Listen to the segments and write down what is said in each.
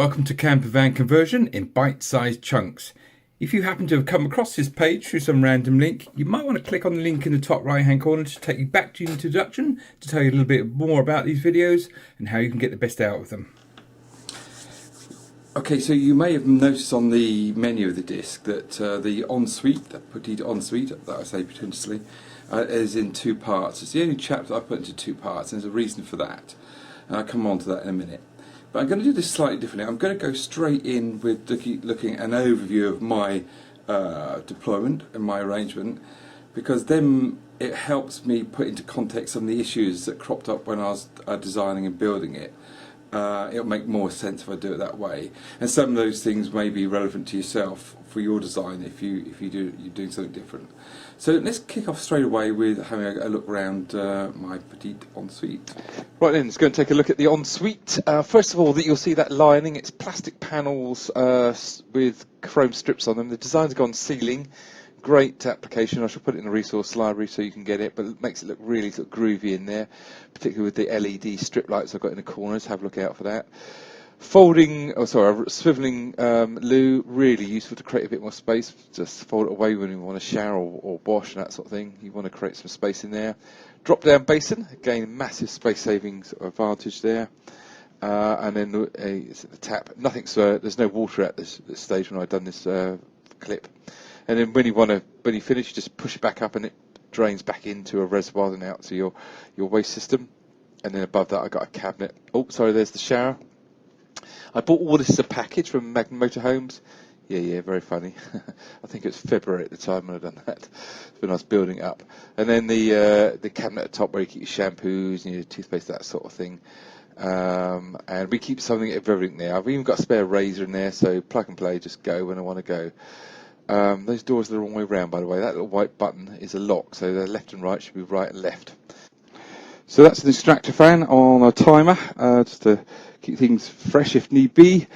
Welcome to Camper Van Conversion in bite-sized chunks. If you happen to have come across this page through some random link, you might want to click on the link in the top right hand corner to take you back to the introduction to tell you a little bit more about these videos and how you can get the best out of them. Okay, so you may have noticed on the menu of the disc that the Ensuite, the Petite Ensuite, that I say pretentiously, is in two parts. It's the only chapter I put into two parts, and there's a reason for that. And I'll come on to that in a minute. But I'm going to do this slightly differently. I'm going to go straight in with looking at an overview of my deployment and my arrangement, because then it helps me put into context some of the issues that cropped up when I was designing and building it. It'll make more sense if I do it that way, and some of those things may be relevant to yourself for your design if you're doing something different. So let's kick off straight away with having a look around my Petite Ensuite. Right then, let's go and take a look at the Ensuite. First of all, you'll see that lining. It's plastic panels with chrome strips on them. The design's gone ceiling. Great application. I shall put it in the resource library so you can get it, but it makes it look really sort of groovy in there, particularly with the LED strip lights I've got in the corners. Have a look out for that. Swiveling loo, really useful to create a bit more space. Just fold it away when you want to shower or wash and that sort of thing. You want to create some space in there. Drop down basin, again massive space savings advantage there. And then the tap. There's no water at this stage when I've done this clip. And then when you finish, you just push it back up and it drains back into a reservoir and out to your waste system. And then above that, I've got a cabinet. Oh, sorry, there's the shower. I bought all this as a package from Magnum Motorhomes. Yeah, very funny. I think it was February at the time when I'd done that, when I was building it up. And then the cabinet at the top where you keep your shampoos and your toothpaste, that sort of thing. And we keep something of everything there. I've even got a spare razor in there, so plug and play, just go when I want to go. Those doors are the wrong way around, by the way. That little white button is a lock, so the left and right should be right and left. So that's an extractor fan on a timer, just to keep things fresh if need be.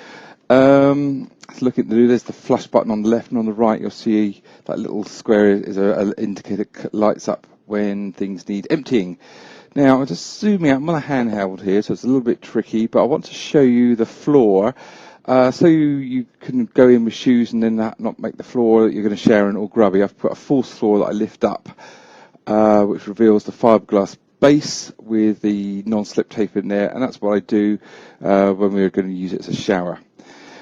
Looking to do, there's the flush button on the left, and on the right you'll see that little square is an indicator that lights up when things need emptying. Now, I'm just zooming out. I'm on a handheld here, so it's a little bit tricky, but I want to show you the floor. So you can go in with shoes and then not make the floor that you're going to shower in all grubby. I've put a false floor that I lift up, which reveals the fiberglass base with the non-slip tape in there, and that's what I do when we're going to use it as a shower.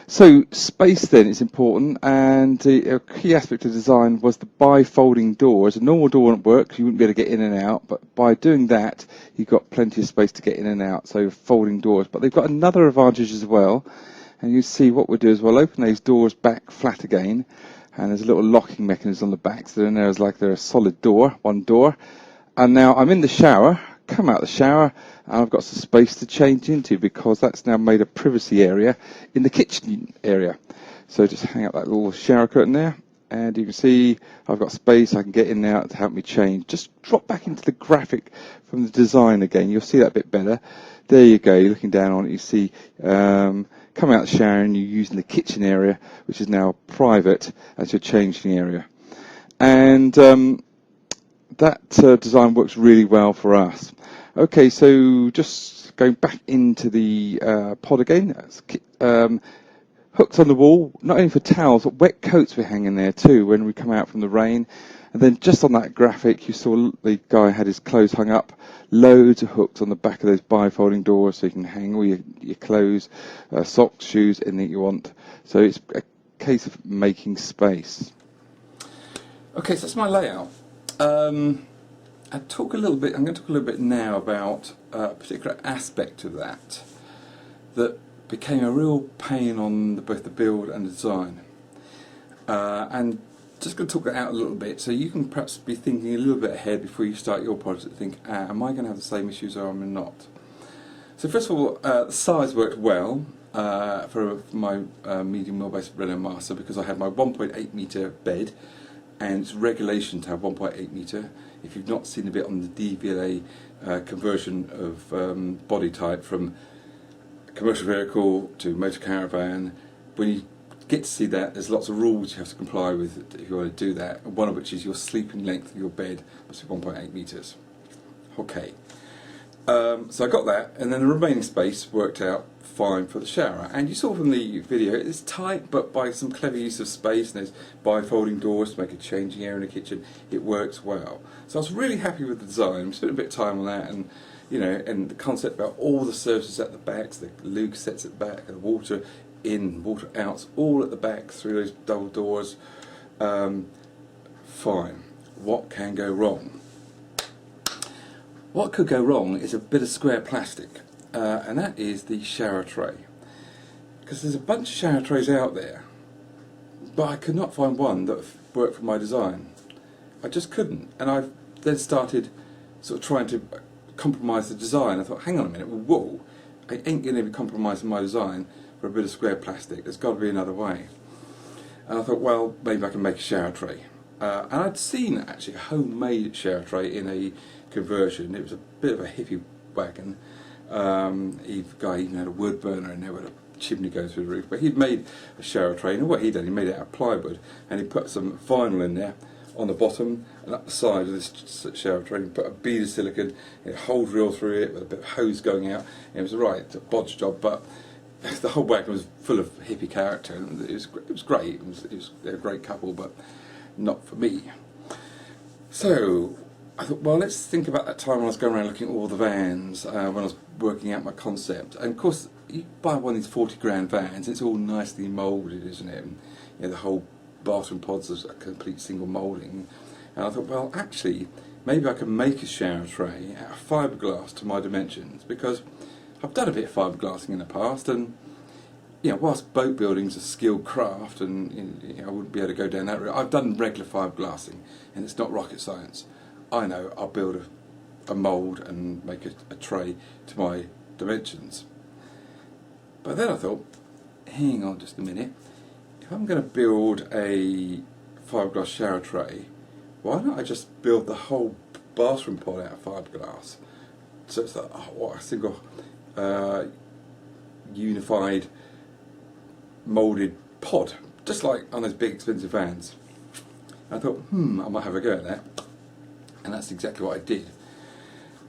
So space then is important, and a key aspect of design was the bi-folding doors. A normal door wouldn't work, you wouldn't be able to get in and out, but by doing that you've got plenty of space to get in and out, so folding doors. But they've got another advantage as well, and you see what we'll do is we'll open these doors back flat again, and there's a little locking mechanism on the back, so then there's like they're a solid door, one door. And now I'm in the shower, come out of the shower, and I've got some space to change into, because that's now made a privacy area in the kitchen area. So just hang up that little shower curtain there, and you can see I've got space. I can get in now to help me change. Just drop back into the graphic from the design again. You'll see that a bit better. There you go. You're looking down on it. You see coming out of the shower, and you're using the kitchen area, which is now private, as your changing area. And that design works really well for us. Okay, so just going back into the pod again. That's, hooks on the wall, not only for towels, but wet coats we hang in there too when we come out from the rain. And then just on that graphic, you saw the guy had his clothes hung up. Loads of hooks on the back of those bi-folding doors, so you can hang all your clothes, socks, shoes, anything you want. So it's a case of making space. Okay, so that's my layout. I'm going to talk a little bit now about a particular aspect of that became a real pain on both the build and the design. And just going to talk it out a little bit, so you can perhaps be thinking a little bit ahead before you start your project. Think, am I going to have the same issues or am I not? So first of all, the size worked well for my medium wheelbase Renault Master, because I had my 1.8 metre bed, and it's regulation to have 1.8 metre. If you've not seen a bit on the DVLA conversion of body type from commercial vehicle to motor caravan, when you get to see that, there's lots of rules you have to comply with if you want to do that, one of which is your sleeping length of your bed must be 1.8 metres. Okay. So I got that, and then the remaining space worked out fine for the shower. And you saw from the video, it's tight, but by some clever use of space, and there's bifolding doors to make a changing area in the kitchen, it works well. So I was really happy with the design. I spent a bit of time on that, and and the concept about all the services at the back, so the loo sets at the back, and the water in, water out, all at the back through those double doors. Fine. What can go wrong? What could go wrong is a bit of square plastic, and that is the shower tray. Because there's a bunch of shower trays out there, but I could not find one that worked for my design. I just couldn't, and I then started sort of trying to compromise the design. I thought, hang on a minute, whoa, I ain't going to be compromising my design for a bit of square plastic. There's got to be another way. And I thought, well, maybe I can make a shower tray. And I'd seen actually a homemade shower tray in a conversion. It was a bit of a hippie wagon. The guy even had a wood burner in there with a chimney going through the roof. But he'd made a shower tray, and what he'd done, he made it out of plywood, and he put some vinyl in there on the bottom and up the side of this shower tray. He put a bead of silicone, a whole reel through it with a bit of hose going out. And it was right, a bodge job, but the whole wagon was full of hippie character, and it was great. They're a great couple, but not for me. So I thought, well, let's think about that time when I was going around looking at all the vans, when I was working out my concept. And of course, you buy one of these 40 grand vans, it's all nicely moulded, isn't it? And, the whole bathroom pods is a complete single moulding. And I thought, well, actually, maybe I can make a shower tray out of fiberglass to my dimensions, because I've done a bit of fiberglassing in the past, and whilst boat building's a skilled craft, and I wouldn't be able to go down that route, I've done regular fiberglassing, and it's not rocket science. I know I'll build a mould and make a tray to my dimensions. But then I thought, hang on just a minute, if I'm going to build a fiberglass shower tray, why not I just build the whole bathroom pod out of fiberglass? So it's a single unified moulded pod, just like on those big expensive vans. I thought, I might have a go at that, and that's exactly what I did.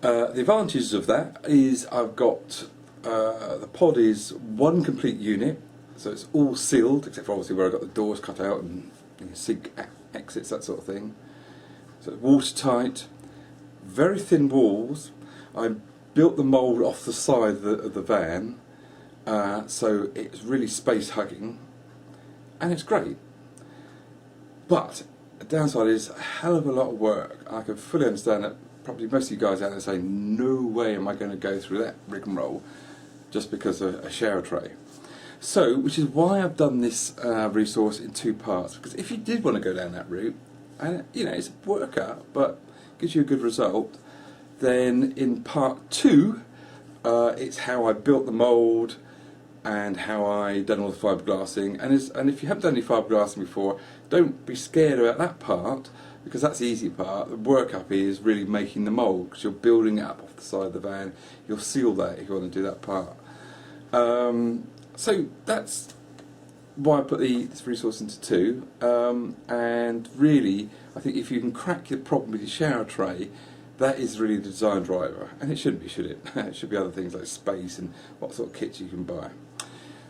The advantages of that is I've got the pod is one complete unit, so it's all sealed except for obviously where I've got the doors cut out and sink exits, that sort of thing. So it's watertight, very thin walls. I built the mould off the side of the van, so it's really space hugging, and it's great. But the downside is a hell of a lot of work. I can fully understand that probably most of you guys out there say, no way am I going to go through that rigmarole just because of a shower tray. So, which is why I've done this resource in two parts, because if you did want to go down that route, and it's a worker but gives you a good result, then in part two it's how I built the mould and how I done all the fiberglassing. And if you haven't done any fiberglassing before, don't be scared about that part, because that's the easy part. The workup is really making the mould, because you're building it up off the side of the van. You'll seal that if you want to do that part. So that's why I put this resource into two. And really, I think if you can crack the problem with your shower tray, that is really the design driver. And it shouldn't be, should it? It should be other things like space and what sort of kits you can buy.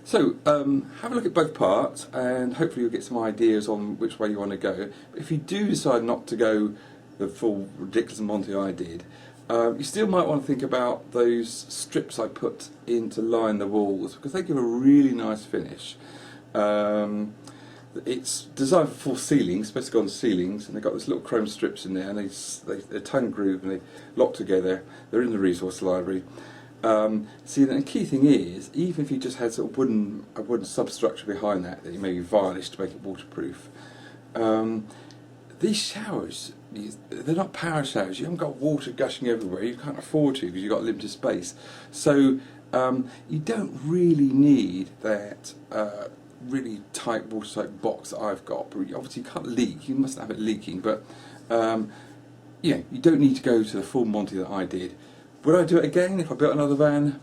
So have a look at both parts, and hopefully you'll get some ideas on which way you want to go. But if you do decide not to go the full ridiculous Monty I did, you still might want to think about those strips I put in to line the walls, because they give a really nice finish. It's designed for full ceilings, supposed to go on ceilings, and they've got these little chrome strips in there, and they're tongue grooved and they lock together. They're in the resource library. See, the key thing is, even if you just had sort of a wooden substructure behind that you maybe varnished to make it waterproof, these showers, they're not power showers. You haven't got water gushing everywhere. You can't afford to, because you've got limited space. So you don't really need that really tight watertight box that I've got. But obviously you can't leak. You mustn't have it leaking, but you don't need to go to the full Monty that I did. Would I do it again if I built another van?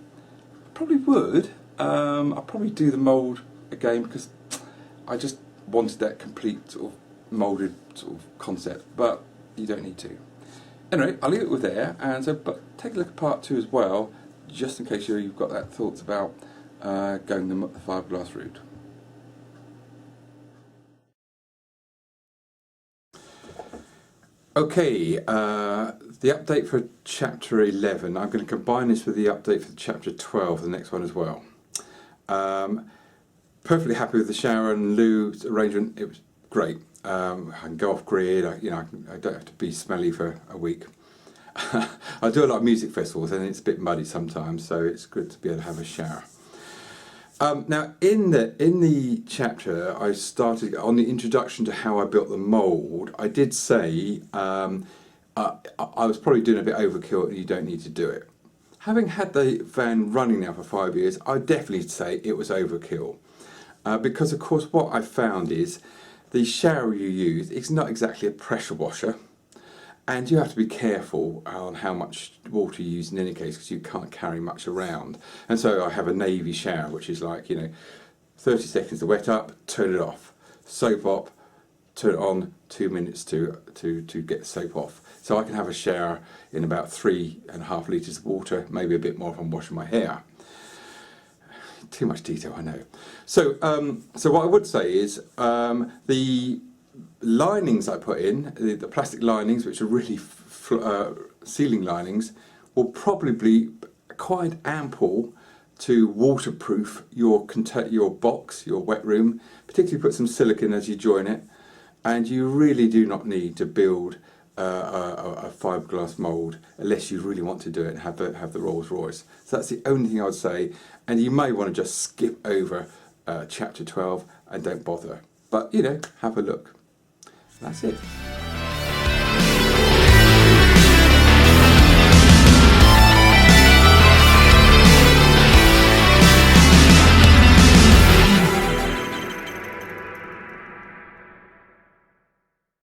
I probably would. I'll probably do the mould again, because I just wanted that complete sort of moulded sort of concept, but you don't need to. Anyway, I'll leave it with there, and so, but take a look at part 2 as well, just in case you've got that thoughts about going the fiberglass route. Okay, the update for chapter 11. I'm going to combine this with the update for chapter 12, the next one as well. Perfectly happy with the shower and loo arrangement. It was great. I can go off grid. I don't have to be smelly for a week. I do a lot of music festivals, and it's a bit muddy sometimes, so it's good to be able to have a shower. Now, in the chapter, I started on the introduction to how I built the mould. I did say I was probably doing a bit overkill, and you don't need to do it. Having had the van running now for 5 years, I'd definitely say it was overkill, because of course what I found is the shower you use, it's not exactly a pressure washer. And you have to be careful on how much water you use in any case, because you can't carry much around. And so I have a navy shower, which is like, 30 seconds to wet up, turn it off. Soap up, turn it on, 2 minutes to get the soap off. So I can have a shower in about 3.5 litres of water, maybe a bit more if I'm washing my hair. Too much detail, I know. So, so what I would say is the linings I put in, the plastic linings, which are really ceiling linings, will probably be quite ample to waterproof your box, your wet room. Particularly put some silicone as you join it, and you really do not need to build a fiberglass mould unless you really want to do it and have the Rolls Royce. So that's the only thing I would say, and you may want to just skip over chapter 12 and don't bother. But have a look. That's it.